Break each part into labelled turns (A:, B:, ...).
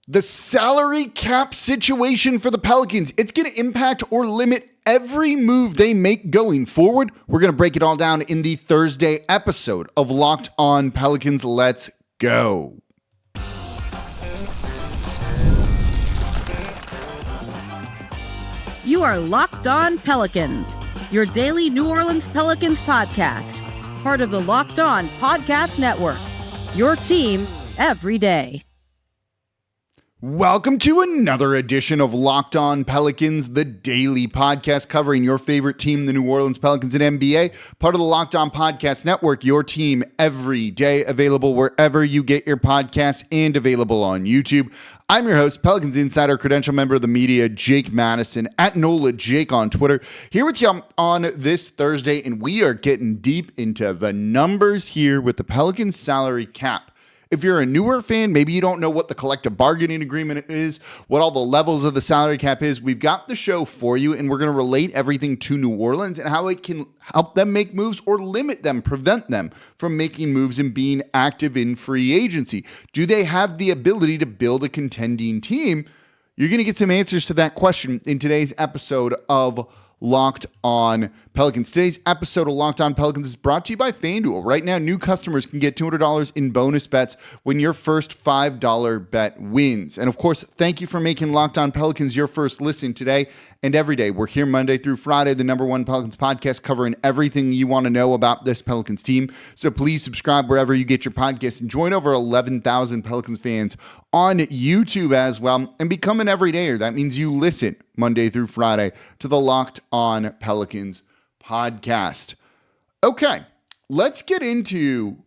A: The salary cap situation for the Pelicans, it's going to impact or limit every move they make going forward. We're going to break it all down in the Thursday episode of Locked On Pelicans. Let's go.
B: You are Locked On Pelicans, your daily New Orleans Pelicans podcast, part of the Locked On Podcast Network, your team every day.
A: Welcome to another edition of Locked On Pelicans, the daily podcast covering your favorite team, the New Orleans Pelicans and NBA, part of the Locked On Podcast Network, your team every day, available wherever you get your podcasts and available on YouTube. I'm your host, Pelicans Insider, credential member of the media, Jake Madison, at NOLA Jake on Twitter, here with you on this Thursday, and we are getting deep into the numbers here with the Pelicans salary cap. If you're a newer fan, maybe you don't know what the collective bargaining agreement is, what all the levels of the salary cap is, we've got the show for you, and we're going to relate everything to New Orleans and how it can help them make moves or limit them, prevent them from making moves and being active in free agency. Do they have the ability to build a contending team? You're going to get some answers to that question in today's episode of Locked On Pelicans. Today's episode of Locked On Pelicans is brought to you by FanDuel. Right now, new customers can get $200 in bonus bets when your first $5 bet wins. And of course, thank you for making Locked On Pelicans your first listen today and every day. We're here Monday through Friday, the #1 Pelicans podcast, covering everything you want to know about this Pelicans team. So please subscribe wherever you get your podcasts and join over 11,000 Pelicans fans on YouTube as well and become an everydayer. That means you listen Monday through Friday to the Locked On Pelicans podcast. Okay, let's get into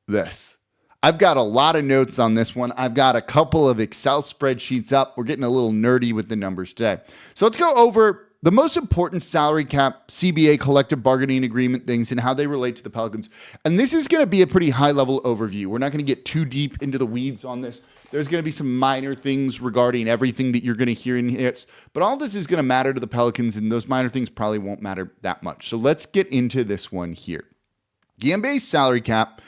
A: this. I've got a lot of notes on this one. I've got a couple of Excel spreadsheets up. We're getting a little nerdy with the numbers today. So let's go over the most important salary cap, CBA, collective bargaining agreement things and how they relate to the Pelicans. And this is going to be a pretty high-level overview. We're not going to get too deep into the weeds on this. There's going to be some minor things regarding everything that you're going to hear in here. But all this is going to matter to the Pelicans, and those minor things probably won't matter that much. So let's get into this one here. The NBA's salary cap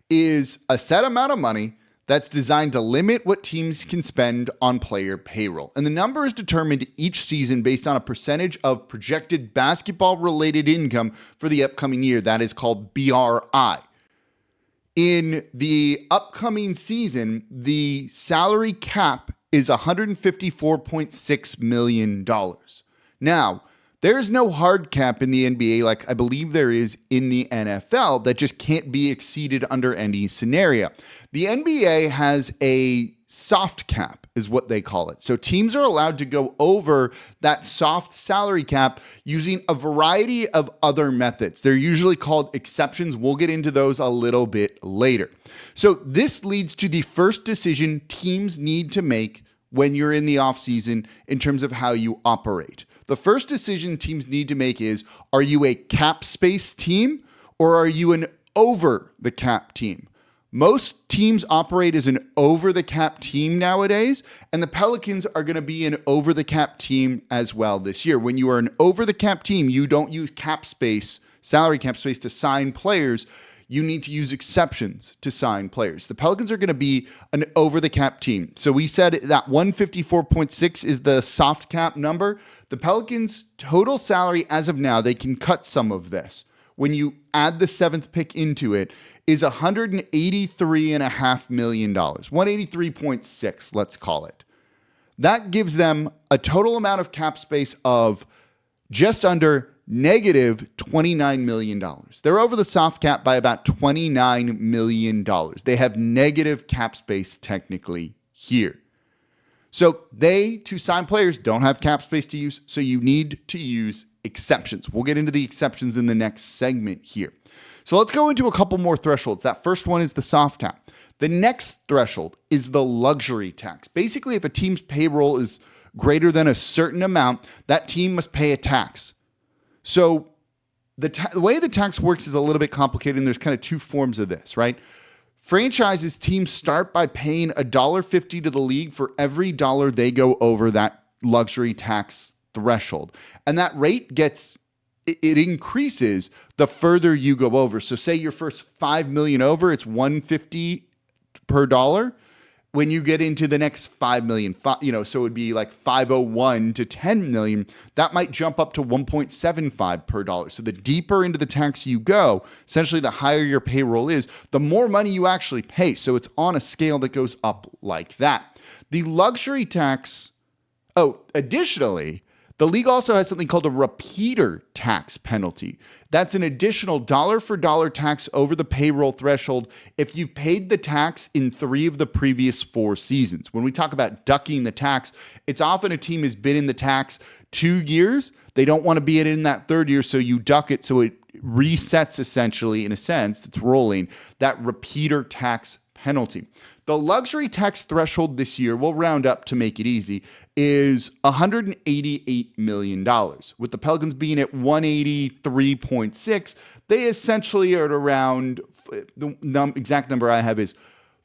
A: is a set amount of money that's designed to limit what teams can spend on player payroll. And the number is determined each season based on a percentage of projected basketball-related income for the upcoming year. That is called BRI. In the upcoming season, the salary cap is $154.6 million. Now, there's no hard cap in the NBA like I believe there is in the NFL that just can't be exceeded under any scenario. The NBA has a soft cap is what they call it. So teams are allowed to go over that soft salary cap using a variety of other methods. They're usually called exceptions. We'll get into those a little bit later. So this leads to the first decision teams need to make when you're in the offseason in terms of how you operate. The first decision teams need to make is, are you a cap space team or are you an over the cap team? Most teams operate as an over-the-cap team nowadays, and the Pelicans are going to be an over-the-cap team as well this year. When you are an over-the-cap team, you don't use cap space, salary cap space to sign players. You need to use exceptions to sign players. The Pelicans are going to be an over-the-cap team. So we said that 154.6 is the soft cap number. The Pelicans' total salary as of now, they can cut some of this. When you add the seventh pick into it, is $183.5 million, 183.6, let's call it. That gives them a total amount of cap space of just under negative $29 million. They're over the soft cap by about $29 million. They have negative cap space technically here. So they, to sign players, don't have cap space to use, so you need to use exceptions. We'll get into the exceptions in the next segment here. So let's go into a couple more thresholds. That first one is the soft cap. The next threshold is the luxury tax. Basically, if a team's payroll is greater than a certain amount, that team must pay a tax. So the way the tax works is a little bit complicated, and there's kind of two forms of this, right? Franchises, teams start by paying $1.50 to the league for every dollar they go over that luxury tax threshold. And that rate it increases the further you go over. So say your first $5 million over, it's $1.50 per dollar. when you get into the next 5 million, so it would be like 501 to 10 million, that might jump up to 1.75 per dollar. So the deeper into the tax you go, essentially the higher your payroll is, the more money you actually pay. So it's on a scale that goes up like that. The luxury tax, additionally, the league also has something called a repeater tax penalty. That's an additional dollar for dollar tax over the payroll threshold if you've paid the tax in 3 of the previous 4 seasons. When we talk about ducking the tax, it's often a team has been in the tax 2 years. They don't want to be in that 3rd year, so you duck it so it resets essentially, in a sense, it's rolling, that repeater tax penalty. The luxury tax threshold this year, we'll round up to make it easy, is $188 million. With the Pelicans being at 183.6, they essentially are at around, the exact number I have is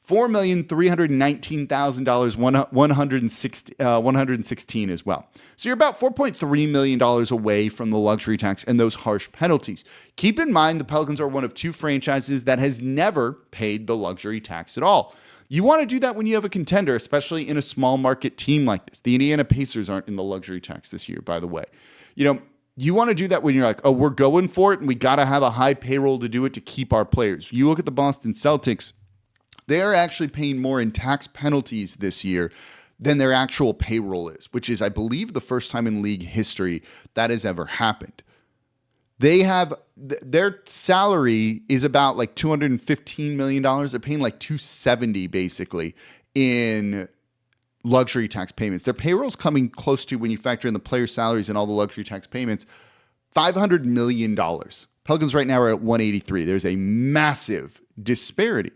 A: $4,319,000, 116 as well. So you're about $4.3 million away from the luxury tax and those harsh penalties. Keep in mind, the Pelicans are one of 2 franchises that has never paid the luxury tax at all. You want to do that when you have a contender, especially in a small market team like this. The Indiana Pacers aren't in the luxury tax this year, by the way. You want to do that when you're like, we're going for it and we got to have a high payroll to do it to keep our players. You look at the Boston Celtics, they are actually paying more in tax penalties this year than their actual payroll is, which is, I believe, the first time in league history that has ever happened. They have, their salary is about like $215 million. They're paying like $270 basically in luxury tax payments. Their payroll's coming close to, when you factor in the player salaries and all the luxury tax payments, $500 million. Pelicans right now are at 183. There's a massive disparity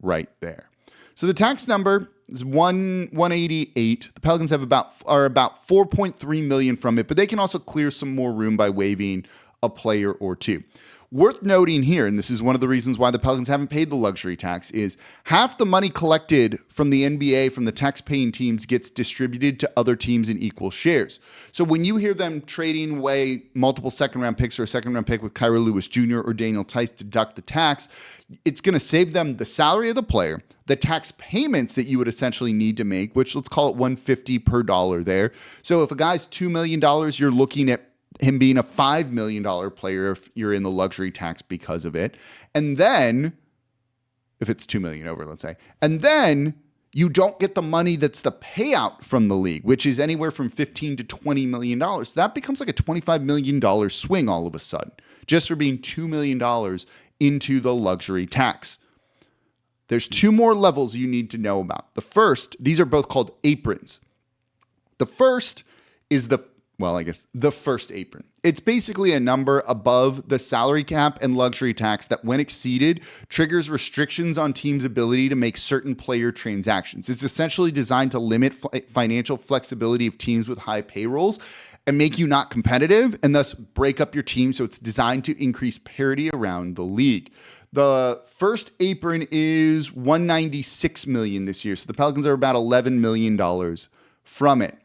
A: right there. So the tax number is 188. The Pelicans are about 4.3 million from it, but they can also clear some more room by waiving a player or 2. Worth noting here, and this is one of the reasons why the Pelicans haven't paid the luxury tax, is half the money collected from the NBA, from the tax-paying teams, gets distributed to other teams in equal shares. So when you hear them trading away multiple second-round picks or a second-round pick with Kyra Lewis Jr. or Daniel Tice to deduct the tax, it's going to save them the salary of the player, the tax payments that you would essentially need to make, which let's call it $150 per dollar there. So if a guy's $2 million, you're looking at him being a $5 million player if you're in the luxury tax because of it. And then, if it's $2 million over, let's say, and then you don't get the money that's the payout from the league, which is anywhere from $15 to $20 million. So that becomes like a $25 million swing all of a sudden, just for being $2 million into the luxury tax. There's 2 more levels you need to know about. The first, these are both called aprons. The first is the first apron. It's basically a number above the salary cap and luxury tax that, when exceeded, triggers restrictions on teams' ability to make certain player transactions. It's essentially designed to limit financial flexibility of teams with high payrolls and make you not competitive and thus break up your team. So it's designed to increase parity around the league. The first apron is $196 million this year. So the Pelicans are about $11 million from it.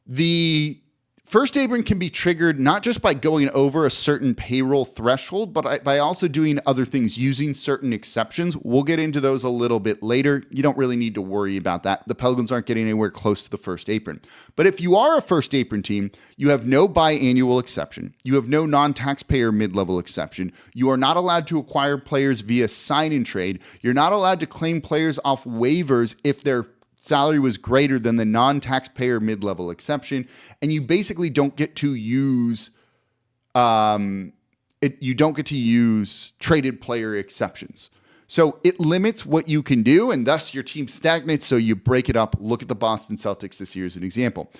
A: The first apron can be triggered not just by going over a certain payroll threshold, but by also doing other things, using certain exceptions. We'll get into those a little bit later. You don't really need to worry about that. The Pelicans aren't getting anywhere close to the first apron. But if you are a first apron team, you have no biannual exception. You have no non-taxpayer mid-level exception. You are not allowed to acquire players via sign and trade. You're not allowed to claim players off waivers if their salary was greater than the non-taxpayer mid-level exception, and you basically don't get to use traded player exceptions. So it limits what you can do, and thus your team stagnates, so you break it up. Look at the Boston Celtics this year as an example.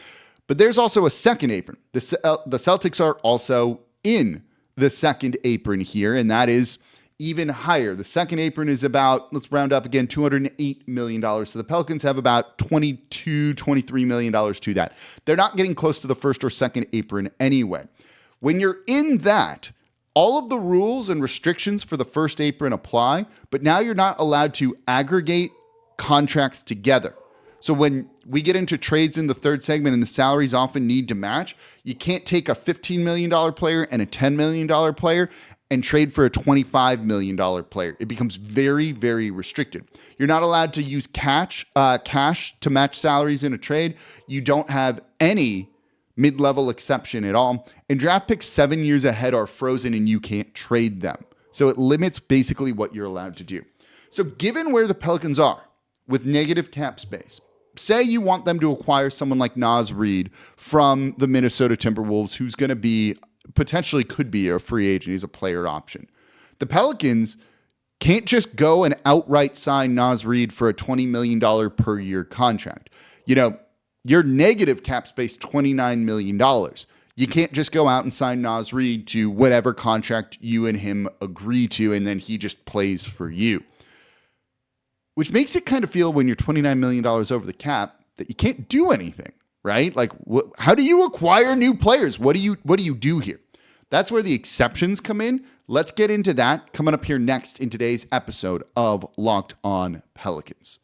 A: But there's also a second apron. The Celtics are also in the second apron here, and that is even higher. The second apron is about, let's round up again, $208 million. So the Pelicans have about $23 million to that. They're not getting close to the first or second apron anyway. When you're in that, all of the rules and restrictions for the first apron apply, but now you're not allowed to aggregate contracts together. So when we get into trades in the third segment and the salaries often need to match, you can't take a $15 million player and a $10 million player and trade for a $25 million player. It becomes very, very restricted. You're not allowed to use cash to match salaries in a trade. You don't have any mid-level exception at all. And draft picks 7 years ahead are frozen and you can't trade them. So it limits basically what you're allowed to do. So given where the Pelicans are with negative cap space, say you want them to acquire someone like Reid from the Minnesota Timberwolves, who's going to be potentially could be a free agent. He's a player option. The Pelicans can't just go and outright sign Reid for a $20 million per year contract. You know, your negative cap space, $29 million. You can't just go out and sign Reid to whatever contract you and him agree to, and then he just plays for you. Which makes it kind of feel when you're $29 million over the cap that you can't do anything, right? Like, how do you acquire new players? What do you do here? That's where the exceptions come in. Let's get into that coming up here next in today's episode of Locked On Pelicans.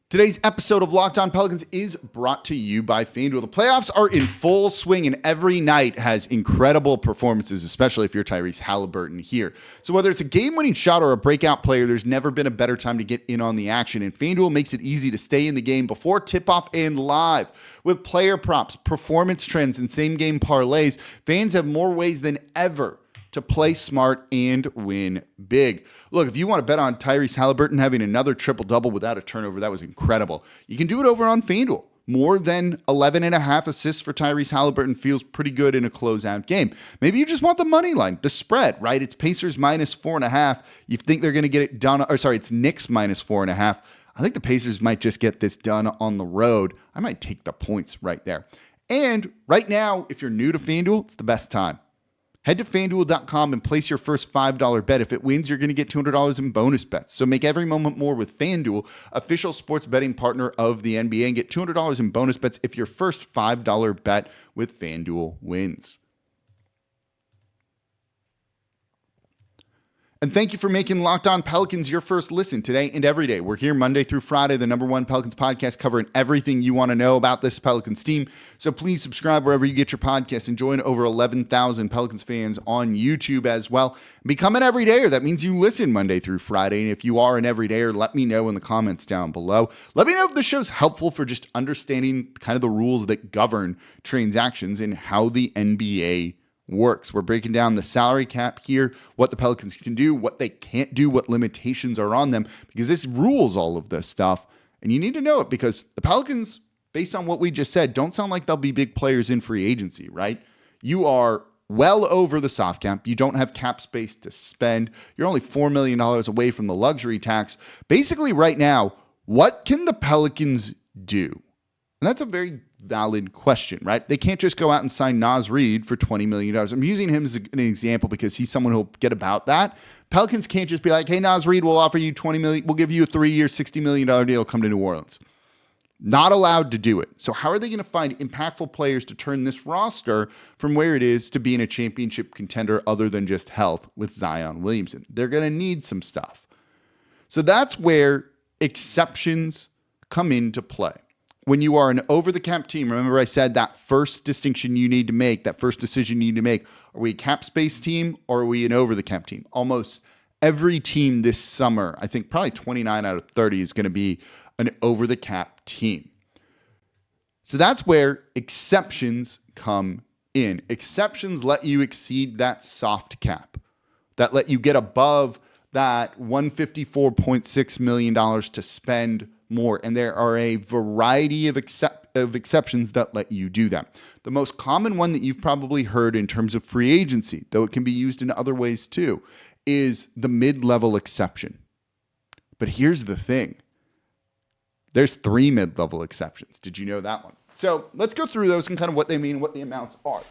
A: Today's episode of Locked On Pelicans is brought to you by FanDuel. The playoffs are in full swing, and every night has incredible performances, especially if you're Tyrese Halliburton here. So whether it's a game-winning shot or a breakout player, there's never been a better time to get in on the action, and FanDuel makes it easy to stay in the game before tip-off and live. With player props, performance trends, and same-game parlays, fans have more ways than ever to play smart and win big. Look, if you want to bet on Tyrese Halliburton having another triple-double without a turnover, that was incredible. You can do it over on FanDuel. More than 11.5 assists for Tyrese Halliburton feels pretty good in a closeout game. Maybe you just want the money line, the spread, right? It's Pacers minus 4.5. You think they're going to get it done, or sorry, it's Knicks minus 4.5. I think the Pacers might just get this done on the road. I might take the points right there. And right now, if you're new to FanDuel, it's the best time. Head to FanDuel.com and place your first $5 bet. If it wins, you're going to get $200 in bonus bets. So make every moment more with FanDuel, official sports betting partner of the NBA, and get $200 in bonus bets if your first $5 bet with FanDuel wins. And thank you for making Locked On Pelicans your first listen today and every day. We're here Monday through Friday, the #1 Pelicans podcast, covering everything you want to know about this Pelicans team. So please subscribe wherever you get your podcast and join over 11,000 Pelicans fans on YouTube as well. Become an everydayer. That means you listen Monday through Friday. And if you are an everydayer, let me know in the comments down below. Let me know if the show's helpful for just understanding kind of the rules that govern transactions and how the NBA works. We're breaking down the salary cap here, what the Pelicans can do, what they can't do, what limitations are on them, because this rules all of this stuff. And you need to know it because the Pelicans, based on what we just said, don't sound like they'll be big players in free agency, right? You are well over the soft cap. You don't have cap space to spend. You're only $4 million away from the luxury tax. Basically, right now, what can the Pelicans do? And that's a very valid question, right? They can't just go out and sign Reid for $20 million. I'm using him as an example because he's someone who'll get about that. Pelicans can't just be like, hey, Reid, we'll offer you $20 million. We'll give you a 3-year, $60 million deal. Come to New Orleans. Not allowed to do it. So how are they going to find impactful players to turn this roster from where it is to being a championship contender other than just health with Zion Williamson? They're going to need some stuff. So that's where exceptions come into play. When you are an over-the-cap team, remember I said that first distinction you need to make, that first decision you need to make, are we a cap space team or are we an over-the-cap team? Almost every team this summer, I think probably 29 out of 30 is going to be an over-the-cap team. So that's where exceptions come in. Exceptions let you exceed that soft cap, that let you get above that $154.6 million to spend more. And there are a variety of exceptions that let you do that. The most common one that you've probably heard in terms of free agency, though it can be used in other ways too, is the mid-level exception. But here's the thing. There's 3 mid-level exceptions. Did you know that one? So let's go through those and kind of what they mean, what the amounts are.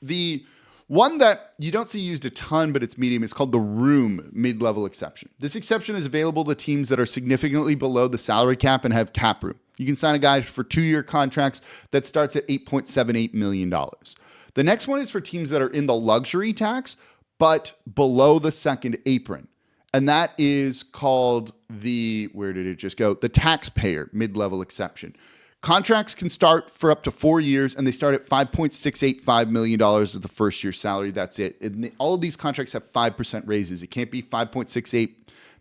A: The one that you don't see used a ton, but it's medium, is called the room mid-level exception. This exception is available to teams that are significantly below the salary cap and have cap room. You can sign a guy for 2-year contracts that starts at $8.78 million. The next one is for teams that are in the luxury tax, but below the second apron. And that is called the, where did it just go? The taxpayer mid-level exception. Contracts can start for up to 4 years, and they start at $5.685 million as the first year salary. That's it. And all of these contracts have 5% raises. It can't be $5.68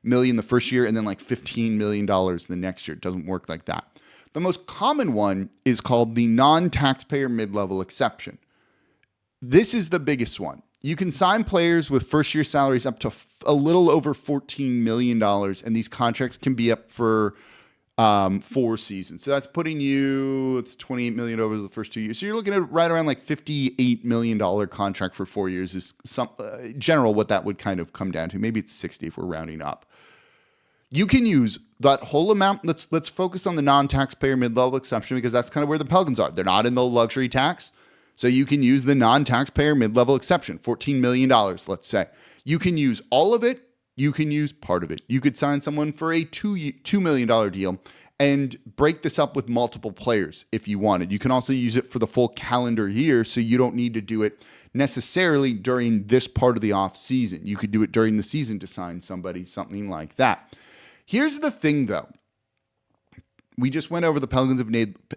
A: million the first year and then like $15 million the next year. It doesn't work like that. The most common one is called the non-taxpayer mid-level exception. This is the biggest one. You can sign players with first-year salaries up to a little over $14 million, and these contracts can be up for 4 seasons. So that's putting you, it's $28 million over the first 2 years. So you're looking at right around like $58 million contract for 4 years is some general what that would kind of come down to. Maybe it's 60 if we're rounding up. You can use that whole amount. Let's focus on the non-taxpayer mid-level exception because that's kind of where the Pelicans are. They're not in the luxury tax. So you can use the non-taxpayer mid-level exception, $14 million, let's say. You can use all of it. You can use part of it. You could sign someone for a $2 million deal and break this up with multiple players if you wanted. You can also use it for the full calendar year, so you don't need to do it necessarily during this part of the off season. You could do it during the season to sign somebody, something like that. Here's the thing, though. We just went over the Pelicans have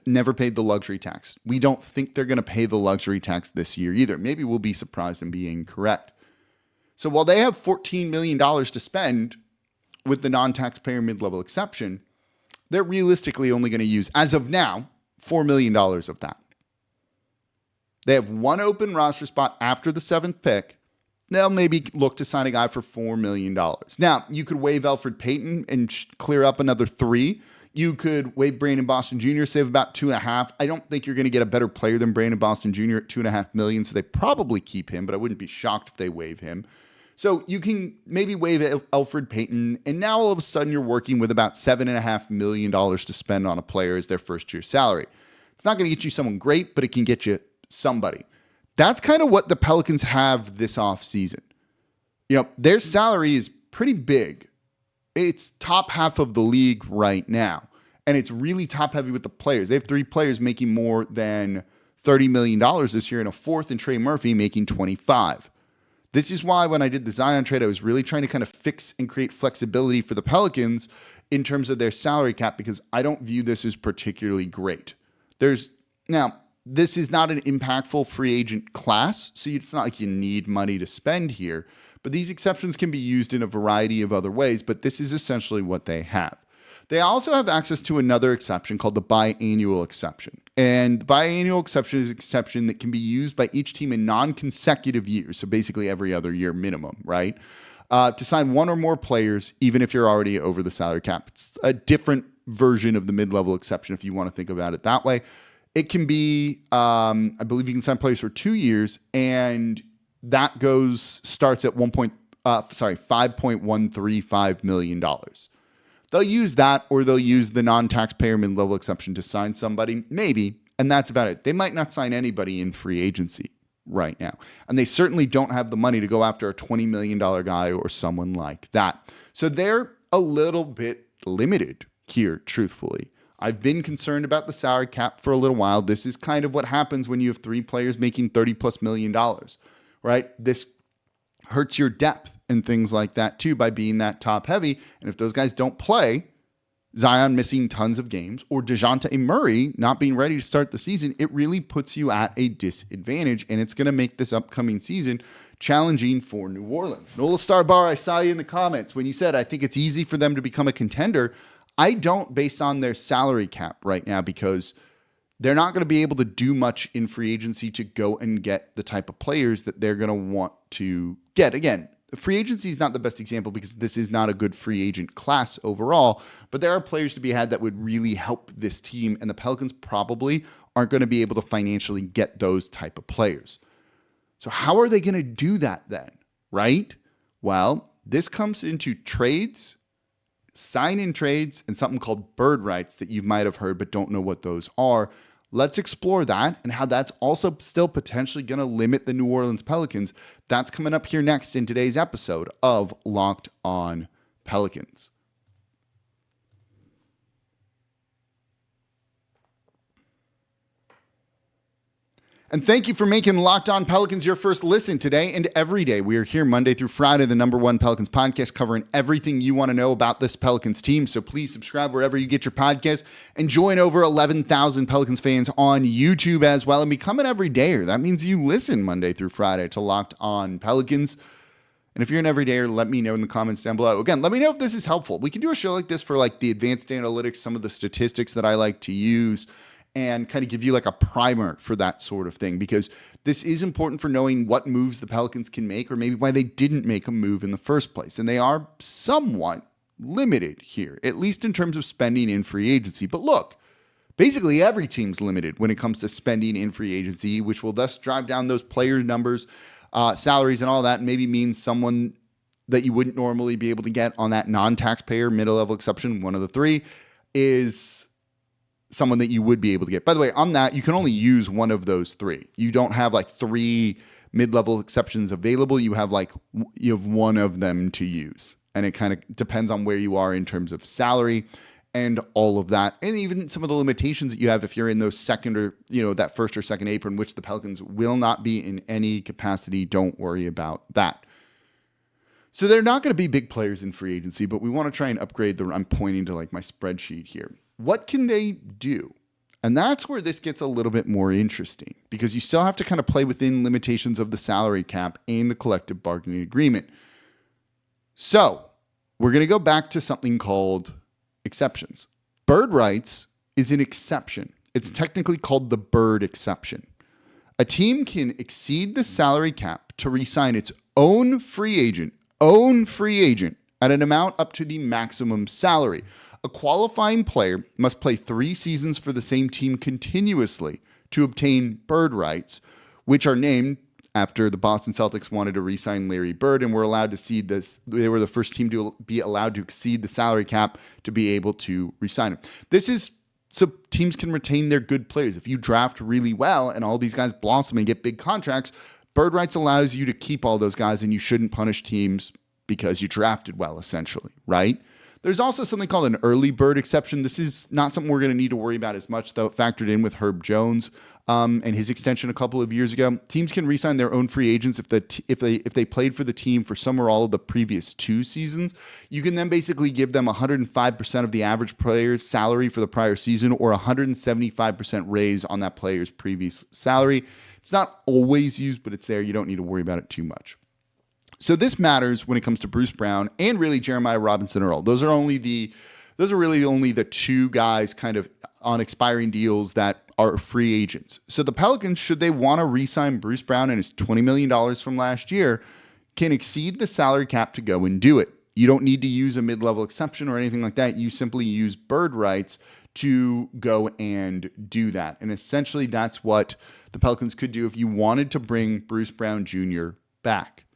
A: never paid the luxury tax. We don't think they're going to pay the luxury tax this year either. Maybe we'll be surprised and be incorrect. So while they have $14 million to spend with the non-taxpayer mid-level exception, they're realistically only going to use, as of now, $4 million of that. They have one open roster spot after the 7th pick. They'll maybe look to sign a guy for $4 million. Now, you could waive Elfrid Payton and clear up another 3. You could waive Brandon Boston Jr., save about 2.5. I don't think you're going to get a better player than Brandon Boston Jr. at $2.5 million, so they probably keep him, but I wouldn't be shocked if they waive him. So you can maybe waive Elfrid Payton, and now all of a sudden you're working with about $7.5 million to spend on a player as their first-year salary. It's not going to get you someone great, but it can get you somebody. That's kind of what the Pelicans have this offseason. You know, their salary is pretty big. It's top half of the league right now, and it's really top-heavy with the players. They have 3 players making more than $30 million this year, and a 4th in Trey Murphy making $25. This is why when I did the Zion trade, I was really trying to kind of fix and create flexibility for the Pelicans in terms of their salary cap, because I don't view this as particularly great. Now, this is not an impactful free agent class, so it's not like you need money to spend here, but these exceptions can be used in a variety of other ways, but this is essentially what they have. They also have access to another exception called the biannual exception. And the biannual exception is an exception that can be used by each team in non-consecutive years, so basically every other year minimum, right? To sign one or more players, even if you're already over the salary cap. It's a different version of the mid-level exception if you want to think about it that way. It can be, I believe you can sign players for 2 years, and that starts at $5.135 million. They'll use that, or they'll use the non-taxpayer mid-level exception to sign somebody, maybe, and that's about it. They might not sign anybody in free agency right now, and they certainly don't have the money to go after a $20 million guy or someone like that. So they're a little bit limited here, truthfully. I've been concerned about the salary cap for a little while. This is kind of what happens when you have 3 players making $30+ million, right? This hurts your depth and things like that too by being that top heavy. And if those guys don't play, Zion missing tons of games, or DeJounte Murray not being ready to start the season, it really puts you at a disadvantage, and it's going to make this upcoming season challenging for New Orleans. Nola Starbar, I saw you in the comments when you said, I think it's easy for them to become a contender. I don't, based on their salary cap right now, because they're not going to be able to do much in free agency to go and get the type of players that they're going to want to get. Again, free agency is not the best example because this is not a good free agent class overall, but there are players to be had that would really help this team, and the Pelicans probably aren't going to be able to financially get those type of players. So how are they going to do that then, right? Well, this comes into trades, sign-in trades, and something called bird rights that you might have heard but don't know what those are. Let's explore that and how that's also still potentially going to limit the New Orleans Pelicans. That's coming up here next in today's episode of Locked On Pelicans. And thank you for making Locked On Pelicans your first listen today and every day. We are here Monday through Friday, the #1 Pelicans podcast, covering everything you want to know about this Pelicans team. So please subscribe wherever you get your podcasts and join over 11,000 Pelicans fans on YouTube as well and become an everydayer. That means you listen Monday through Friday to Locked On Pelicans. And if you're an everydayer, let me know in the comments down below. Again, let me know if this is helpful. We can do a show like this for like the advanced analytics, some of the statistics that I like to use, and kind of give you like a primer for that sort of thing, because this is important for knowing what moves the Pelicans can make or maybe why they didn't make a move in the first place. And they are somewhat limited here, at least in terms of spending in free agency. But look, basically every team's limited when it comes to spending in free agency, which will thus drive down those player numbers, salaries and all that, and maybe means someone that you wouldn't normally be able to get on that non-taxpayer middle-level exception, one of the three, is someone that you would be able to get. By the way, on that, you can only use one of those three. You don't have like three mid-level exceptions available. You have one of them to use. And it kind of depends on where you are in terms of salary and all of that. And even some of the limitations that you have if you're in those second or, that first or second apron, which the Pelicans will not be in any capacity. Don't worry about that. So they're not going to be big players in free agency, but we want to try and upgrade I'm pointing to like my spreadsheet here. What can they do? And that's where this gets a little bit more interesting, because you still have to kind of play within limitations of the salary cap and the collective bargaining agreement. So we're going to go back to something called exceptions. Bird rights is an exception. It's technically called the bird exception. A team can exceed the salary cap to re-sign its own free agent at an amount up to the maximum salary. A qualifying player must play 3 seasons for the same team continuously to obtain bird rights, which are named after the Boston Celtics wanted to re-sign Larry Bird and were allowed to exceed this. They were the first team to be allowed to exceed the salary cap to be able to re-sign him. This is so teams can retain their good players. If you draft really well and all these guys blossom and get big contracts, bird rights allows you to keep all those guys, and you shouldn't punish teams because you drafted well, essentially, right? There's also something called an early bird exception. This is not something we're going to need to worry about as much, though, factored in with Herb Jones and his extension a couple of years ago. Teams can re-sign their own free agents if they played for the team for some or all of the previous 2 seasons. You can then basically give them 105% of the average player's salary for the prior season, or 175% raise on that player's previous salary. It's not always used, but it's there. You don't need to worry about it too much. So this matters when it comes to Bruce Brown and really Jeremiah Robinson Earl. Those are really only the 2 guys kind of on expiring deals that are free agents. So the Pelicans, should they want to re-sign Bruce Brown and his $20 million from last year, can exceed the salary cap to go and do it. You don't need to use a mid-level exception or anything like that. You simply use bird rights to go and do that. And essentially that's what the Pelicans could do if you wanted to bring Bruce Brown Jr. back.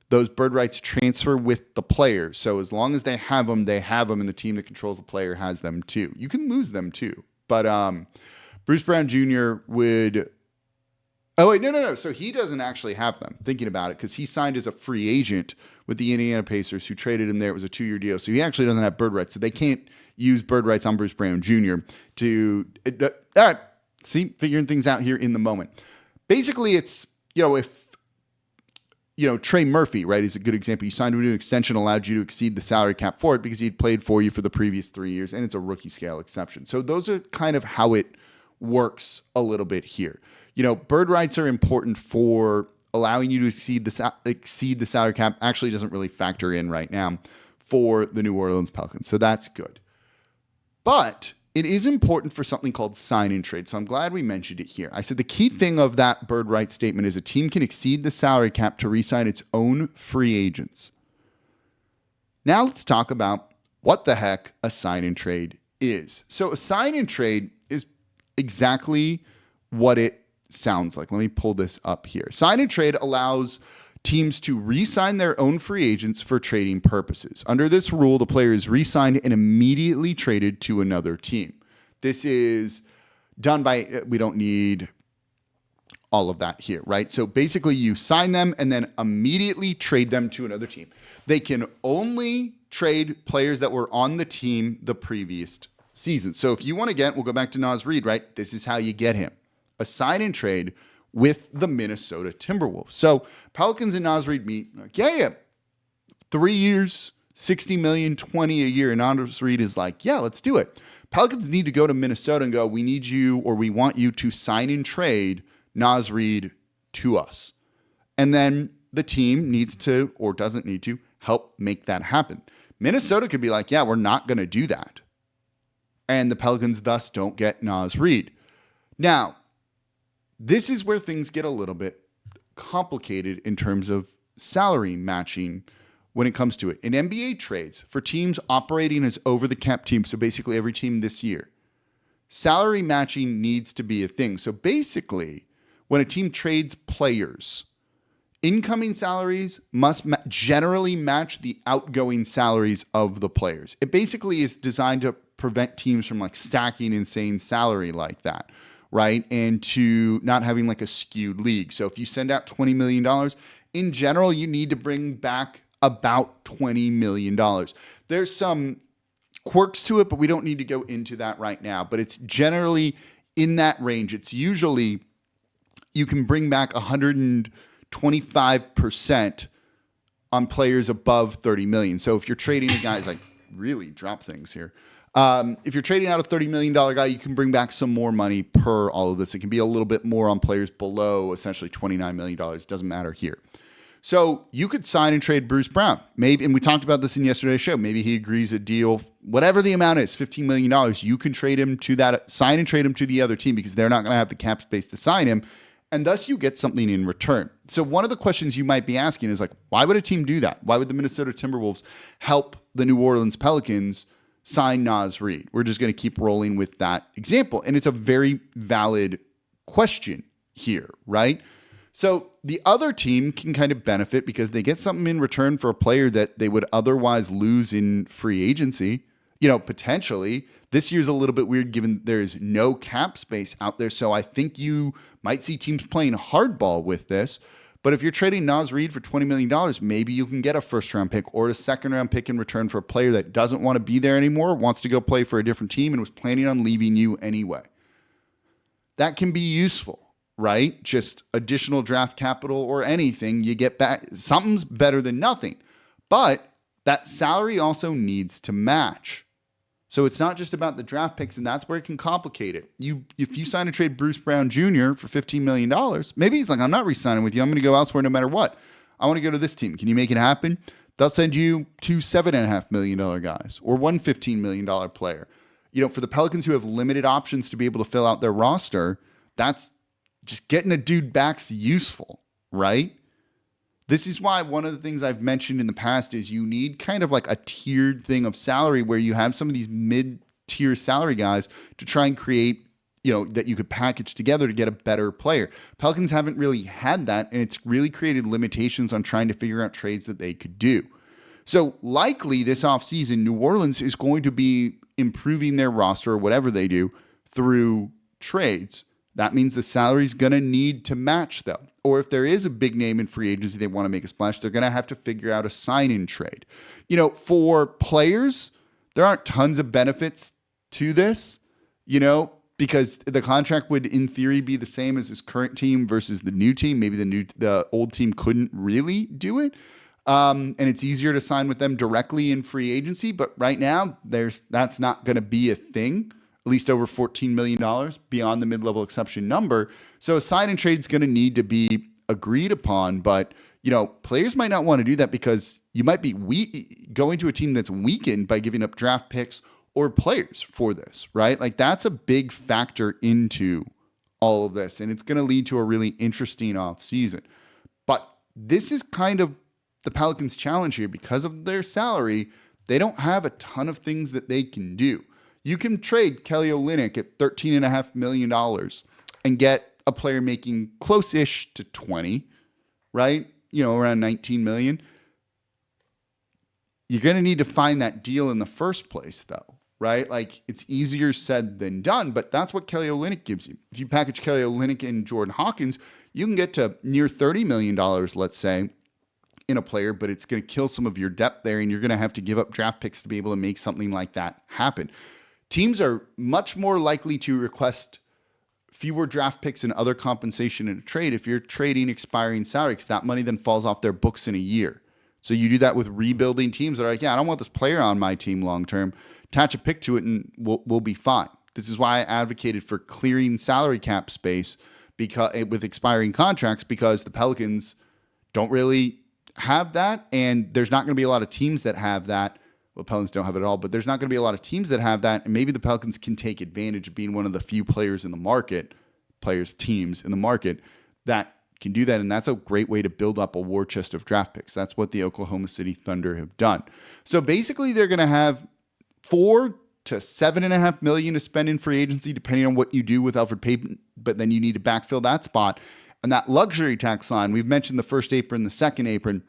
A: Those bird rights transfer with the player. So as long as they have them, and the team that controls the player has them too. You can lose them too. But Bruce Brown Jr. would... Oh, wait, no. So he doesn't actually have them, thinking about it, because he signed as a free agent with the Indiana Pacers, who traded him there. It was a 2-year deal. So he actually doesn't have bird rights. So they can't use bird rights on Bruce Brown Jr. to... all right, see, figuring things out here in the moment. Basically, it's, if Trey Murphy, right, is a good example. You signed him to an extension, allowed you to exceed the salary cap for it because he'd played for you for the previous 3 years, and it's a rookie scale exception. So those are kind of how it works a little bit here. Bird rights are important for allowing you to exceed the salary cap. Actually doesn't really factor in right now for the New Orleans Pelicans. So that's good. But it is important for something called sign and trade. So I'm glad we mentioned it here. I said the key thing of that bird rights statement is a team can exceed the salary cap to re-sign its own free agents. Now let's talk about what the heck a sign and trade is. So a sign and trade is exactly what it sounds like. Let me pull this up here. Sign and trade allows teams to re-sign their own free agents for trading purposes. Under this rule, the player is re-signed and immediately traded to another team. This is done by, we don't need all of that here, right? So basically you sign them and then immediately trade them to another team. They can only trade players that were on the team the previous season. So if you want to we'll go back to Reid, right? This is how you get him. a sign and trade with the Minnesota Timberwolves. So Pelicans and Naz Reid meet. Like, yeah. 3 years, $60 million, $20 a year. And Naz Reid is like, yeah, let's do it. Pelicans need to go to Minnesota and go, we need you, or we want you to sign and trade Naz Reid to us. And then the team needs to, or doesn't need to, help make that happen. Minnesota could be like, yeah, we're not going to do that. And the Pelicans thus don't get Naz Reid. Now, this is where things get a little bit complicated in terms of salary matching when it comes to it. In NBA trades, for teams operating as over-the-cap teams, so basically every team this year, salary matching needs to be a thing. So basically, when a team trades players, incoming salaries must generally match the outgoing salaries of the players. It basically is designed to prevent teams from like stacking insane salary like that, right? And to not having like a skewed league. So if you send out $20 million, in general, you need to bring back about $20 million. There's some quirks to it, but we don't need to go into that right now. But it's generally in that range. It's usually you can bring back 125% on players above $30 million. So if you're trading a guy, like really drop things here. If you're trading out a $30 million guy, you can bring back some more money per all of this. It can be a little bit more on players below essentially $29 million. Doesn't matter here. So you could sign and trade Bruce Brown. Maybe, and we talked about this in yesterday's show. Maybe he agrees a deal, whatever the amount is, $15 million. You can trade him to that, sign and trade him to the other team because they're not going to have the cap space to sign him. And thus you get something in return. So one of the questions you might be asking is like, why would a team do that? Why would the Minnesota Timberwolves help the New Orleans Pelicans sign Naz Reid? We're just going to keep rolling with that example. And it's a very valid question here, right? So the other team can kind of benefit because they get something in return for a player that they would otherwise lose in free agency. You know, potentially. This year's a little bit weird given there's no cap space out there. So I think you might see teams playing hardball with this. But if you're trading Naz Reid for $20 million, maybe you can get a first-round pick or a second-round pick in return for a player that doesn't want to be there anymore, wants to go play for a different team, and was planning on leaving you anyway. That can be useful, right? Just additional draft capital or anything you get back. Something's better than nothing. But that salary also needs to match. So it's not just about the draft picks, and that's where it can complicate it. If you sign a trade Bruce Brown Jr. for $15 million, maybe he's like, I'm not re-signing with you. I'm going to go elsewhere no matter what. I want to go to this team. Can you make it happen? They'll send you two $7.5 million guys or one $15 million player. You know, for the Pelicans who have limited options to be able to fill out their roster, that's just getting a dude back's useful, right? This is why one of the things I've mentioned in the past is you need kind of like a tiered thing of salary where you have some of these mid-tier salary guys to try and create, you know, that you could package together to get a better player. Pelicans haven't really had that, and it's really created limitations on trying to figure out trades that they could do. So likely this offseason, New Orleans is going to be improving their roster or whatever they do through trades. That means the salary is going to need to match, though. Or if there is a big name in free agency they want to make a splash, they're going to have to figure out a sign-in trade. You know, for players, there aren't tons of benefits to this, you know, because the contract would, in theory, be the same as his current team versus the new team. Maybe the old team couldn't really do it. And it's easier to sign with them directly in free agency. But right now, that's not going to be a thing. At least over $14 million beyond the mid-level exception number. So a sign and trade is going to need to be agreed upon. But, you know, players might not want to do that because you might be going to a team that's weakened by giving up draft picks or players for this, right? Like that's a big factor into all of this. And it's going to lead to a really interesting offseason. But this is kind of the Pelicans' challenge here because of their salary. They don't have a ton of things that they can do. You can trade Kelly Olynyk at $13.5 million and get a player making close-ish to 20, right? You know, around 19 million. You're going to need to find that deal in the first place, though, right? Like, it's easier said than done, but that's what Kelly Olynyk gives you. If you package Kelly Olynyk and Jordan Hawkins, you can get to near $30 million, let's say, in a player, but it's going to kill some of your depth there, and you're going to have to give up draft picks to be able to make something like that happen. Teams are much more likely to request fewer draft picks and other compensation in a trade if you're trading expiring salary, because that money then falls off their books in a year. So you do that with rebuilding teams that are like, yeah, I don't want this player on my team long term. Attach a pick to it and we'll be fine. This is why I advocated for clearing salary cap space with expiring contracts, because the Pelicans don't really have that, and there's not going to be a lot of teams that have that. Well, Pelicans don't have it at all, but there's not going to be a lot of teams that have that, and maybe the Pelicans can take advantage of being one of the few teams in the market that can do that, and that's a great way to build up a war chest of draft picks. That's what the Oklahoma City Thunder have done. So basically, they're going to have $4 to $7.5 million to spend in free agency, depending on what you do with Elfrid Payton, but then you need to backfill that spot. And that luxury tax line, we've mentioned the first apron, the second apron,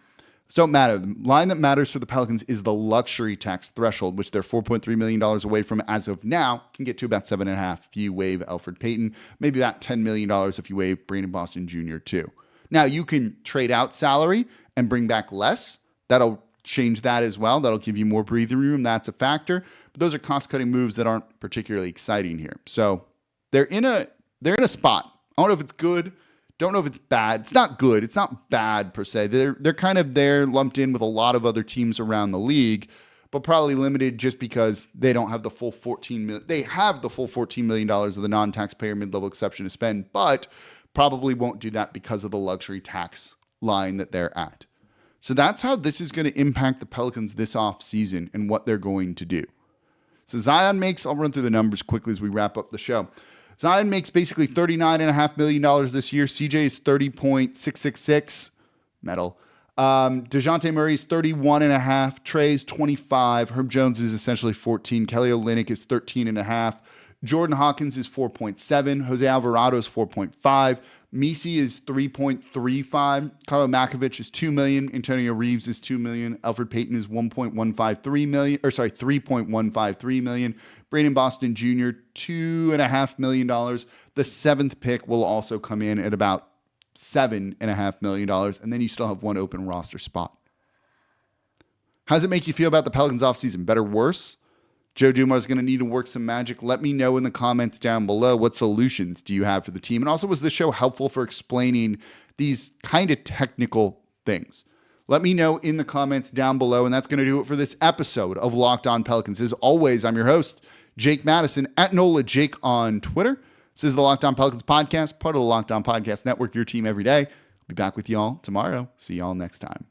A: those don't matter. The line that matters for the Pelicans is the luxury tax threshold, which they're $4.3 million away from as of now. Can get to about $7.5 million if you waive Elfrid Payton, maybe about $10 million if you waive Brandon Boston Jr. too. Now, you can trade out salary and bring back less. That'll change that as well. That'll give you more breathing room. That's a factor. But those are cost-cutting moves that aren't particularly exciting here. So they're in a spot. I don't know if it's good. Don't know if it's bad. It's not good. It's not bad per se. They're kind of there lumped in with a lot of other teams around the league, but probably limited just because they don't have the full $14 million. They have the full $14 million of the non-taxpayer mid-level exception to spend, but probably won't do that because of the luxury tax line that they're at. So that's how this is going to impact the Pelicans this offseason and what they're going to do. So Zion makes, I'll run through the numbers quickly as we wrap up the show. Zion makes basically $39.5 million this year. CJ is 30.666. Metal. DeJounte Murray is 31.5. Trey is 25. Herb Jones is essentially 14. Kelly Olynyk is 13.5. Jordan Hawkins is 4.7. Jose Alvarado is 4.5. Misi is 3.35. Carlo Makovich is $2 million. Antonio Reeves is $2 million. Elfrid Payton is $3.153 million. Brandon Boston Jr., $2.5 million. The seventh pick will also come in at about $7.5 million. And then you still have one open roster spot. How does it make you feel about the Pelicans offseason? Better, worse? Joe Dumars is going to need to work some magic. Let me know in the comments down below, what solutions do you have for the team? And also, was this show helpful for explaining these kind of technical things? Let me know in the comments down below. And that's going to do it for this episode of Locked On Pelicans. As always, I'm your host, Jake Madison, at NOLA Jake on Twitter. This is the Locked On Pelicans podcast, part of the Locked On Podcast Network, your team every day. I'll be back with y'all tomorrow. See y'all next time.